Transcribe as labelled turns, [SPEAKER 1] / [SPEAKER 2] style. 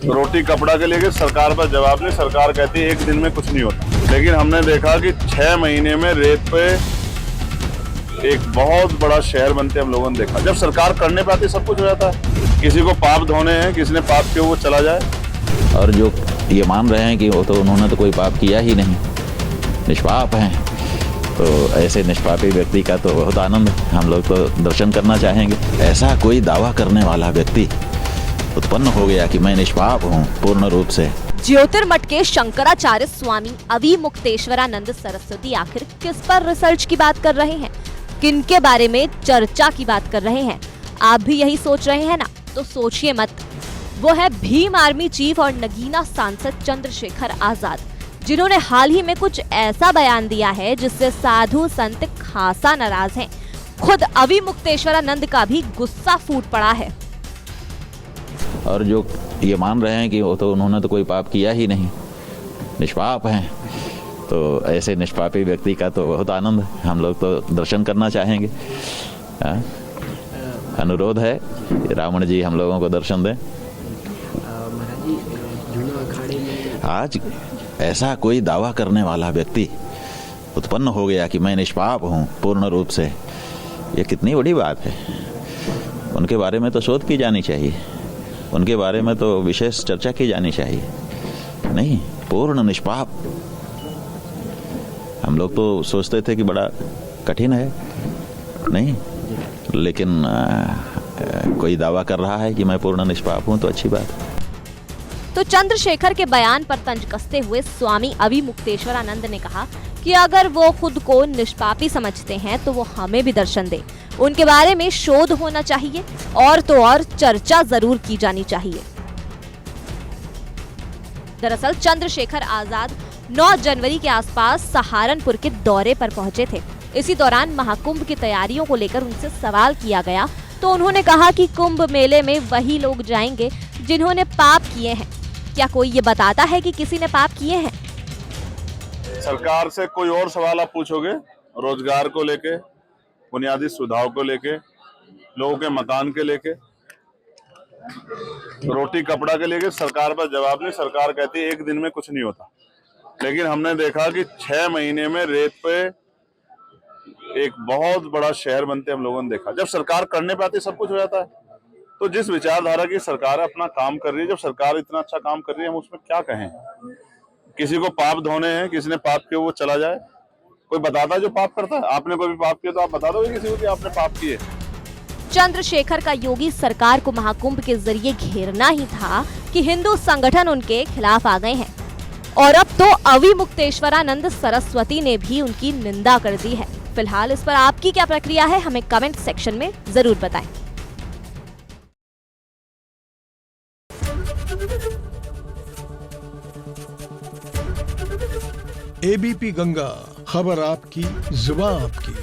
[SPEAKER 1] रोटी कपड़ा के लेके सरकार पर जवाब नहीं, सरकार कहती है एक दिन में कुछ नहीं होता। लेकिन हमने देखा कि 6 महीने में रेत पे एक बहुत बड़ा शहर बनते हम लोगों ने देखा। जब सरकार करने पे आती सब कुछ हो जाता है। किसी को पाप धोने हैं, किसी ने पाप किया वो चला जाए।
[SPEAKER 2] और जो ये मान रहे हैं कि वो तो उन्होंने तो कोई पाप किया ही नहीं, निष्पाप हैं, तो ऐसे निष्पापी व्यक्ति का तो बहुत आनंद है। हम लोग तो दर्शन करना चाहेंगे। ऐसा कोई दावा करने वाला व्यक्ति उत्पन्न हो गया कि मैं निष्पाप हूँ पूर्ण रूप से।
[SPEAKER 3] ज्योतिर्मठ के शंकराचार्य स्वामी अविमुक्तेश्वरानंद सरस्वती आखिर किस पर रिसर्च की बात कर रहे हैं, किनके बारे में चर्चा की बात कर रहे हैं? आप भी यही सोच रहे हैं ना? तो सोचिए मत। वो है भीम आर्मी चीफ और नगीना सांसद चंद्रशेखर आजाद, जिन्होंने हाल ही में कुछ ऐसा बयान दिया है जिससे साधु संत खासा नाराज हैं। खुद अविमुक्तेश्वरानंद का भी गुस्सा फूट पड़ा है।
[SPEAKER 2] और जो ये मान रहे हैं कि वो तो उन्होंने तो कोई पाप किया ही नहीं, निष्पाप हैं, तो ऐसे निष्पापी व्यक्ति का तो बहुत आनंद है। हम लोग तो दर्शन करना चाहेंगे। अनुरोध है रावण जी हम लोगों को दर्शन दें। आज ऐसा कोई दावा करने वाला व्यक्ति उत्पन्न हो गया कि मैं निष्पाप हूँ पूर्ण रूप से, ये कितनी बड़ी बात है। उनके बारे में तो शोध की जानी चाहिए, उनके बारे में तो विशेष चर्चा की जानी चाहिए। नहीं, पूर्ण निष्पाप। हम लोग तो सोचते थे कि बड़ा कठिन है, नहीं, लेकिन कोई दावा कर रहा है कि मैं पूर्ण निष्पाप हूँ तो अच्छी बात है।
[SPEAKER 3] तो चंद्रशेखर के बयान पर तंज कसते हुए स्वामी अविमुक्तेश्वरानंद ने कहा कि अगर वो खुद को निष्पापी समझते हैं तो वो हमें भी दर्शन दे। उनके बारे में शोध होना चाहिए और तो और चर्चा जरूर की जानी चाहिए। दरअसल चंद्रशेखर आजाद 9 जनवरी के आसपास सहारनपुर के दौरे पर पहुंचे थे। इसी दौरान महाकुंभ की तैयारियों को लेकर उनसे सवाल किया गया तो उन्होंने कहा कि कुंभ मेले में वही लोग जाएंगे जिन्होंने पाप किए हैं। क्या कोई ये बताता है कि किसी ने पाप किए हैं?
[SPEAKER 1] सरकार से कोई और सवाल आप पूछोगे, रोजगार को लेके, बुनियादी सुविधाओं को लेके, लोगों के मकान के लेके, रोटी कपड़ा के लेके सरकार पर जवाब नहीं, सरकार कहती है एक दिन में कुछ नहीं होता। लेकिन हमने देखा कि 6 महीने में रेत पे एक बहुत बड़ा शहर बनते हम लोगों ने देखा। जब सरकार करने पे आती सब कुछ हो जाता है। तो जिस विचारधारा की सरकार अपना काम कर रही है, जब सरकार इतना अच्छा काम कर रही है, हम उसमें क्या कहें? किसी को पाप धोने हैं, किसी ने पाप किया वो चला जाए। कोई बताता है जो पाप करता है? आपने कोई भी पाप किया तो आप बता दोगे किसी को कि आपने पाप किए?
[SPEAKER 3] चंद्रशेखर का योगी सरकार को महाकुंभ के जरिए घेरना ही था कि हिंदू संगठन उनके खिलाफ आ गए हैं। और अब तो अविमुक्तेश्वरानंद सरस्वती ने भी उनकी निंदा कर दी है। फिलहाल इस पर आपकी क्या प्रक्रिया है, हमें कमेंट सेक्शन में जरूर बताएं।
[SPEAKER 4] एबीपी गंगा, खबर आपकी, जुबान आपकी।